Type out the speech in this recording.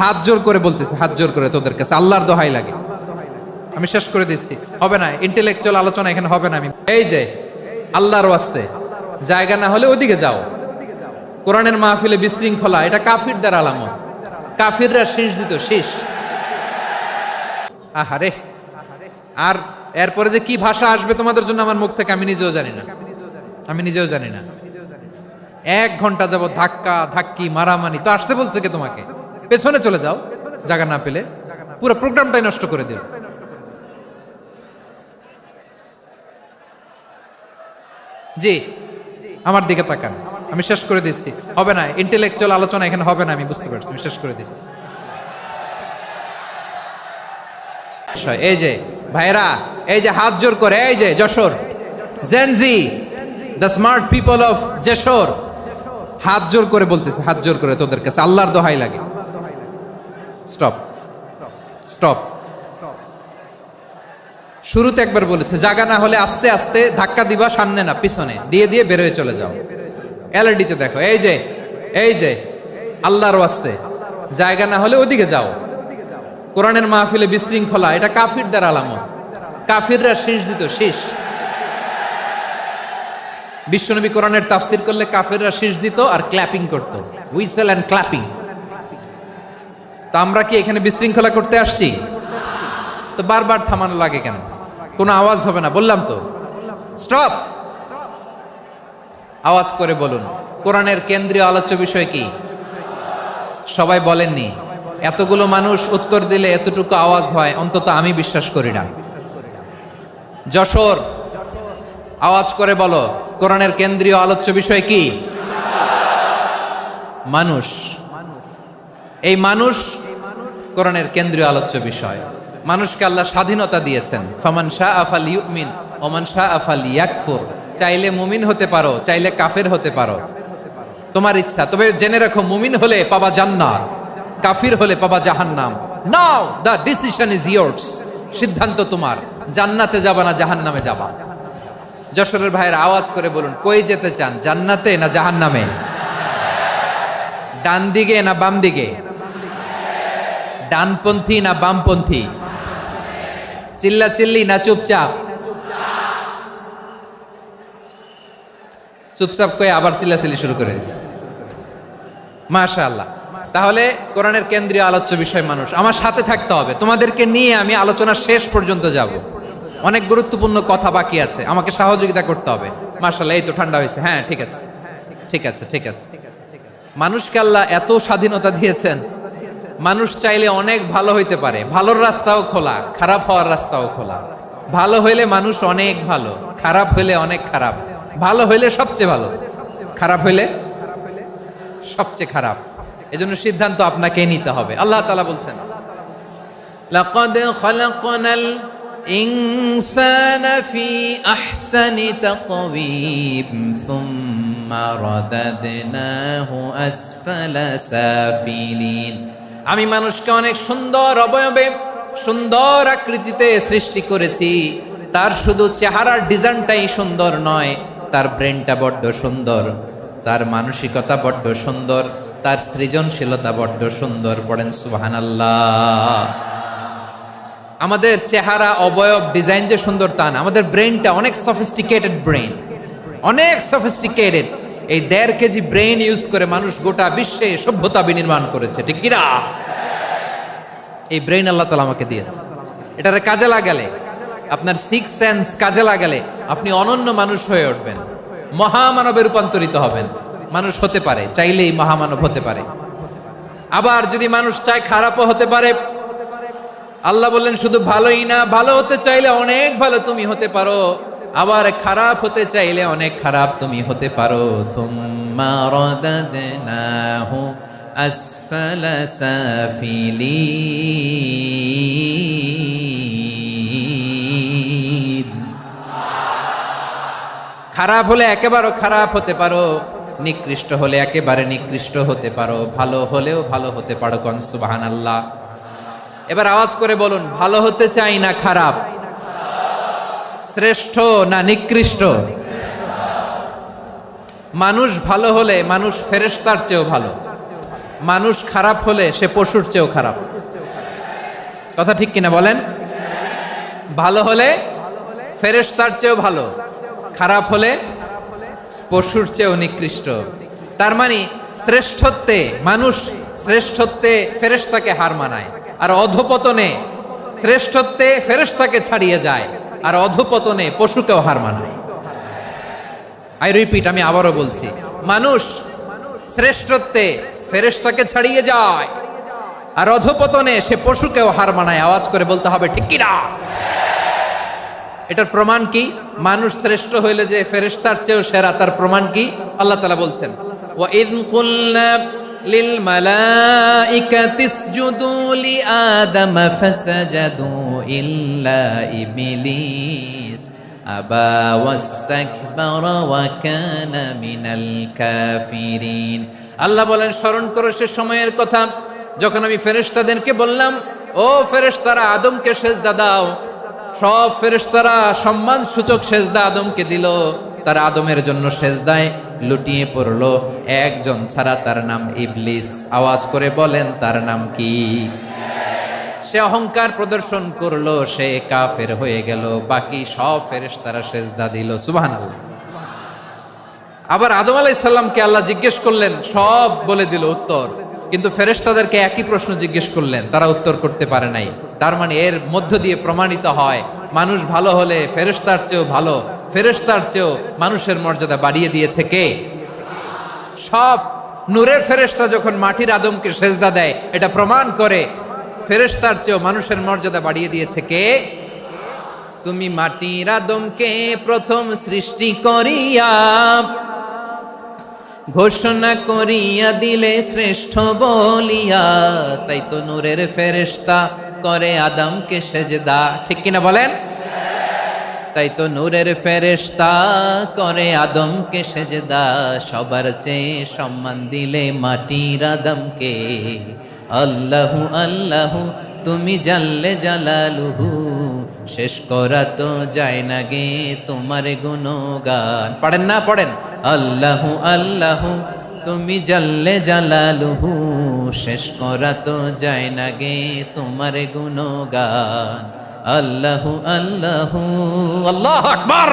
হাত জোর করে বলতেছে, হাত জোর করে তোদের কাছে আল্লাহর দোহাই লাগে, আমি শেষ করে দিচ্ছি, হবে না ইন্টেলেকচুয়াল আলোচনা এখানে হবে না। আমি এই যে আল্লাহর ওয়াস্তে জায়গা না হলে ওদিকে যাও। কোরআনের মাহফিলে বিশৃঙ্খলা, এটা কাফিরদের আলামত। কাফিররা শীষ দিত, শীষ। আহারে, আর এরপরে যে কি ভাষা আসবে তোমাদের জন্য আমার মুখ থেকে আমি নিজেও জানি না, আমি নিজেও জানি না। 1 ঘন্টা যাবত ধাক্কা ধাক্কি মারামারি, তো আসতে বলছে কে তোমাকে? পেছনে চলে যাও, জায়গা না পেলে। পুরো প্রোগ্রামটাই নষ্ট করে দিল। জি, আমার দিকে তাকান, আমি শেষ করে দিচ্ছি, হবে না ইন্টেলেকচুয়াল আলোচনা এখানে হবে না, আমি বুঝতে পারছি, আমি শেষ করে দিচ্ছি। এই যে ভাইরা, এই যে হাত জোর করে, এই যে Jessore Gen Z, the smart people of Jessore, হাত জোর করে বলতেছে, হাত জোর করে তোদের কাছে আল্লাহর দোহাই লাগে, স্টপ স্টপ। শুরুতে একবার বলেছে জায়গা না হলে আস্তে আস্তে ধাক্কা দিবা, সামনে না পিছনে, দিয়ে দিয়ে বের হয়ে চলে যাও। এলইডিতে দেখো, এই যে আল্লাহর ওয়াস্তে জায়গা না হলে ওদিকে যাও। কোরআনের মাহফিলে বিশৃঙ্খলা, এটা কাফিরদের আলামত। কাফিররা শীষ দিত, শীষ। বিশ্বনবী কোরআনের তাফসির করলে কাফিররা শীষ দিত আর ক্ল্যাপিং করত, হুইসেল এন্ড ক্ল্যাপিং। তো আমরা কি এখানে বিশৃঙ্খলা করতে আসছি? তো বারবার থামানো লাগে কেন? কোনো আওয়াজ হবে না, বললাম তো, স্টপ। আওয়াজ করে বলুন, কোরআনের কেন্দ্রীয় আলোচ্য বিষয় কি? সবাই বলেননি। এতগুলো মানুষ উত্তর দিলে এতটুকু আওয়াজ হয়, অন্তত আমি বিশ্বাস করি না। যশোর, আওয়াজ করে বলো, কোরআনের কেন্দ্রীয় আলোচ্য বিষয় কি? মানুষ। এই মানুষ কোরআনের কেন্দ্রীয় আলোচ্য বিষয়। মানুষকে আল্লাহ স্বাধীনতা দিয়েছেন, ফামান শাআ ফালইউমিন ওয়া মান শাআ ফালইয়াকফুর। চাইলে মুমিন হতে পারো, চাইলে কাফের হতে পারো, তোমার ইচ্ছা। তবে জেনে রাখো, মুমিন হলে পাবা জান্নাত, কাফির হলে পাবা জাহান্নাম। নাও দ্য ডিসিশন ইজ ইয়ার্স। সিদ্ধান্ত তোমার, জান্নাতে যাবা না জাহান্নামে যাবা। যশোরের ভাইয়েরা আওয়াজ করে বলুন, কই যেতে চান, জান্নাতে না জাহান্নামে? ডান দিকে না বাম দিকে? ডানপন্থী না বামপন্থী? চিল্লা চিল্লি না চুপচাপ? চুপচাপ কয়ে আবার চিল্লাচিল্লি শুরু করে দিচ্ছে। মাশাআল্লাহ। তাহলে কোরআনের কেন্দ্রীয় আলোচ্য বিষয় মানুষ। আমার সাথে থাকতে হবে, তোমাদেরকে নিয়ে আমি আলোচনা শেষ পর্যন্ত যাব। অনেক গুরুত্বপূর্ণ কথা বাকি আছে, আমাকে সহযোগিতা করতে হবে। মাশাআল্লাহ, এই তো ঠান্ডা হয়েছে। হ্যাঁ, ঠিক আছে ঠিক আছে ঠিক আছে। মানুষকে আল্লাহ এত স্বাধীনতা দিয়েছেন, মানুষ চাইলে অনেক ভালো হইতে পারে। ভালোর রাস্তাও খোলা, খারাপ হওয়ার রাস্তাও খোলা। ভালো হইলে মানুষ অনেক ভালো, খারাপ হইলে অনেক খারাপ। ভালো হইলে সবচেয়ে ভালো, খারাপ হইলে সবচেয়ে খারাপ। এজন্য সিদ্ধান্ত আপনাকে নিতে হবে। আল্লাহ তাআলা বলছেন, লাকাদ খালাকনাল ইনসানা ফি আহসানি তাকওয়িম সুম্মা রাদাদনাহু আসফালা সাফিলিন। আমি মানুষকে অনেক সুন্দর অবয়বে, সুন্দর আকৃতিতে সৃষ্টি করেছি। তার শুধু চেহারার ডিজাইনটাই সুন্দর নয়, তার ব্রেনটা বড্ড সুন্দর, তার মানসিকতা বড্ড সুন্দর, তার সৃজনশীলতা বড্ড সুন্দর। পড়েন সুবহানাল্লাহ। আমাদের চেহারা, অবয়ব, ডিজাইন যে সুন্দর তা না, আমাদের ব্রেনটা অনেক সফিস্টিকেটেড ব্রেন, অনেক সফিস্টিকেটেড। এই 1.5 কেজি ব্রেন ইউজ করে মানুষ গোটা বিশ্বে সভ্যতা বিনির্মাণ করেছে, ঠিক কিনা? এই ব্রেন আল্লাহ তাআলা আমাকে দিয়েছে। এটারে কাজে লাগালে, আপনার 6 সেন্স কাজে লাগালে আপনি অনন্য মানুষ হয়ে উঠবেন, মহামানবে রূপান্তরিত হবেন। মানুষ হতে পারে, চাইলেই মহামানব হতে পারে। আবার যদি মানুষ চায়, খারাপও হতে পারে। আল্লাহ বললেন শুধু ভালোই না, ভালো হতে চাইলে অনেক ভালো তুমি হতে পারো, আবার খারাপ হতে চাইলে অনেক খারাপ তুমি হতে পারো। সুম্মা রাদাদনাহু আসফালা সাফিলিন। খারাপ হলে একেবারে খারাপ হতে পারো, নিকৃষ্ট হলে একেবারে নিকৃষ্ট হতে পারো, ভালো হলেও ভালো হতে পারো। কোন সুবহানাল্লাহ। এবার আওয়াজ করে বলুন, ভালো হতে চাই না খারাপ? শ্রেষ্ঠ না নিকৃষ্ট? মানুষ ভালো হলে মানুষ ফেরেশতার চেয়েও ভালো। মানুষ খারাপ হলে সে পশুর চেয়েও খারাপ। কথা ঠিক কিনা বলেন? ভালো হলে ফেরেশতার চেয়েও ভালো, খারাপ হলে পশুর চেয়েও নিকৃষ্ট। তার মানে শ্রেষ্ঠত্বে মানুষ, শ্রেষ্ঠত্বে ফেরেশতাকে হার মানায়, আর অধপতনে শ্রেষ্ঠত্বে ফেরেশতাকে ছাড়িয়ে যায়, আর অধপতনে পশুকেও হার মানায়। আই রিপিট, আমি আবারও বলছি, মানুষ শ্রেষ্ঠত্বে ফেরেশতাকে ছাড়িয়ে যায়, আর অধপতনে সে পশুকেও হার মানায়। আওয়াজ করে বলতে হবে ঠিক কিনা? এটার প্রমাণ কি? মানুষ শ্রেষ্ঠ হইলে যে ফেরেশতার চেয়েও সেরা, তার প্রমাণ কি? আল্লাহ তাআলা বলছেন, ওয়া ইয কুলনা লিল মালাইকাতি ইসজুদু লি আদম ফাসাজাদু ইল্লা ইবলিস আবা ওয়াস্তাকবারা ওয়া কানা মিনাল কাফিরিন। আল্লাহ বলেন, স্মরণ করো সে সময়ের কথা যখন আমি ফেরেশতাদেরকে বললাম, ও ফেরেশতারা আদমকে সেজদা দাও। সব ফেরেশতারা সম্মান সূচক সেজদা আদমকে দিল, তারা আদমের জন্য সেজদায় লুটিয়ে পড়লো, একজন ছাড়া, তার নাম ইবলিস। আওয়াজ করে বলেন তার নাম কি? সে অহংকার প্রদর্শন করলো, সে কাফের হয়ে গেল, বাকি সব ফেরেশতারা সেজদা দিল। সুবহানাল্লাহ। আবার আদম আলাইহিস সালামকে আল্লাহ জিজ্ঞেস করলেন, সব বলে দিল উত্তর, কিন্তু ফেরেশতাদেরকে একই প্রশ্ন জিজ্ঞেস করলেন, তারা উত্তর করতে পারে নাই। তার মানে এর মধ্য দিয়ে প্রমাণিত হয়, মানুষ ভালো হলে ফেরেশতার চেয়েও ভালো, ফেরেশতার চেয়েও মানুষের মর্যাদা বাড়িয়ে দিয়েছে কে? সব নূরের ফেরেশতা যখন মাটির আদমকে সেজদা দেয়, এটা প্রমাণ করে ফেরেশতার চেয়েও মানুষের মর্যাদা বাড়িয়ে দিয়েছে কে? তুমি মাটির আদমকে প্রথম সৃষ্টি করিয়া ঘোষণা করিয়া দিলে শ্রেষ্ঠ বলিয়া, তাই তো নূরের ফেরেশতা করে আদমকে সেজদা। ঠিক কিনা বলেন? তাই তো নূরের ফেরেশতা করে আদমকে সেজদা, সবার চেয়ে সম্মান দিলে মাটির আদমকে। আল্লাহু আল্লাহু তুমি জাল্লে জালালুহু, শেষ করা তো যায় না গে তোমার গুণগান। পড়েন না? পড়েন। আল্লাহু আল্লাহু তুমি জাল্লে জালালুহু, শেষ করা তো যায় না গে তোমার গুণগান। আল্লাহু আল্লাহু, আল্লাহু আকবার।